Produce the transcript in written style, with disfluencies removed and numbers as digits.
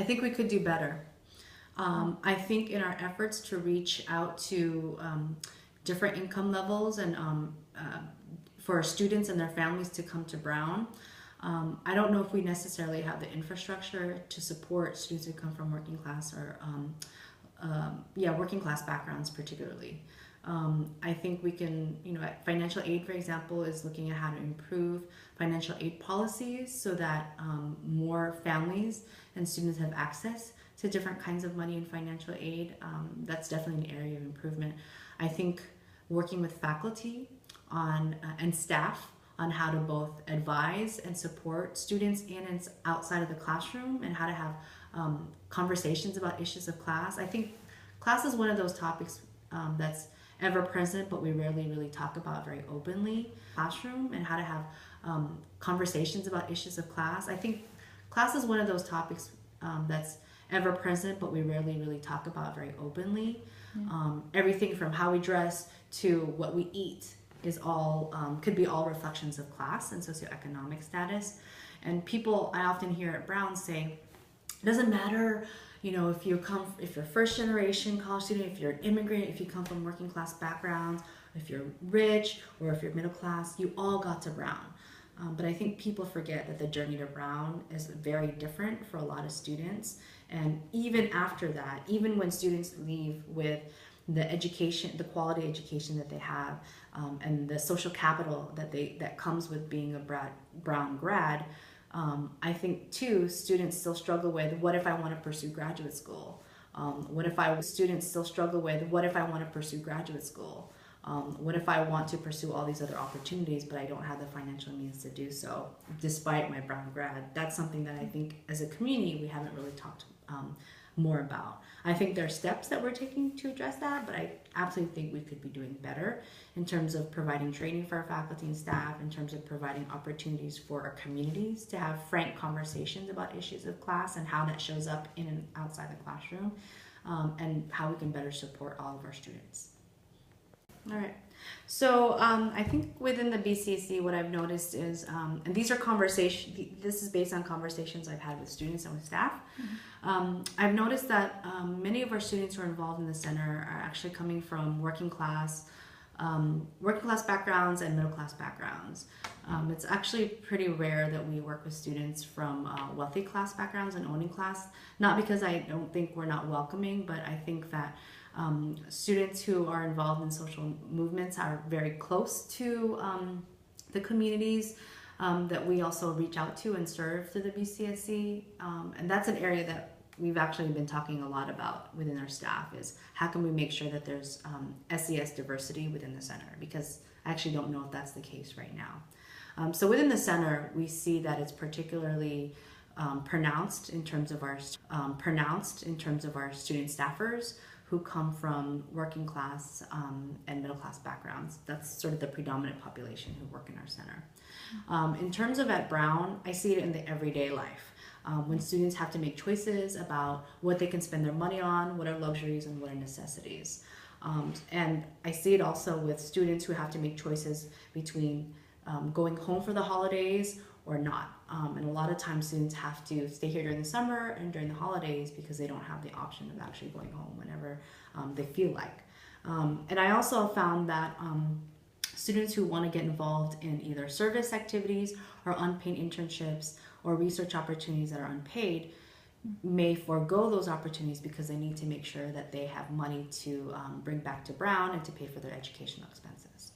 I think we could do better. I think in our efforts to reach out to different income levels and for our students and their families to come to Brown, I don't know if we necessarily have the infrastructure to support students who come from working class or working class backgrounds particularly. I think we can, financial aid, for example, is looking at how to improve financial aid policies so that more families and students have access to different kinds of money and financial aid. That's definitely an area of improvement. I think working with faculty on and staff on how to both advise and support students in and outside of the classroom and how to have conversations about issues of class. I think class is one of those topics that's ever present, but we rarely really talk about very openly. Classroom and how to have conversations about issues of class. I think class is one of those topics that's ever present, but we rarely really talk about very openly. Everything from how we dress to what we eat is all could be all reflections of class and socioeconomic status. And people, I often hear at Brown say, it doesn't matter, if you're first generation college student, if you're an immigrant, if you come from working class backgrounds, if you're rich or if you're middle class, you all got to Brown. But I think people forget that the journey to Brown is very different for a lot of students. And even after that, even when students leave with the education, the quality education that they have, and the social capital that comes with being a Brown grad, I think too, students still struggle with, what if I want to pursue graduate school? What if I want to pursue graduate school? What if I want to pursue all these other opportunities, but I don't have the financial means to do so, despite my Brown grad? That's something that I think as a community, we haven't really talked more about. I think there are steps that we're taking to address that, but I absolutely think we could be doing better in terms of providing training for our faculty and staff, in terms of providing opportunities for our communities to have frank conversations about issues of class and how that shows up in and outside the classroom, and how we can better support all of our students. All right. So I think within the BCSC, what I've noticed is, and these are conversations, this is based on conversations I've had with students and with staff. I've noticed that many of our students who are involved in the center are actually coming from working class backgrounds and middle class backgrounds. It's actually pretty rare that we work with students from wealthy class backgrounds and owning class, not because I don't think we're not welcoming, but I think that students who are involved in social movements are very close to the communities that we also reach out to and serve through the BCSC. And that's an area that we've actually been talking a lot about within our staff, is how can we make sure that there's SES diversity within the center, because I actually don't know if that's the case right now. So within the center, we see that it's particularly pronounced in terms of our student staffers who come from working class and middle class backgrounds. That's sort of the predominant population who work in our center. In terms of at Brown, I see it in the everyday life. When students have to make choices about what they can spend their money on, what are luxuries and what are necessities. And I see it also with students who have to make choices between going home for the holidays or not. And a lot of times students have to stay here during the summer and during the holidays because they don't have the option of actually going home whenever they feel like. And I also found that students who want to get involved in either service activities or unpaid internships or research opportunities that are unpaid may forego those opportunities because they need to make sure that they have money to bring back to Brown and to pay for their educational expenses.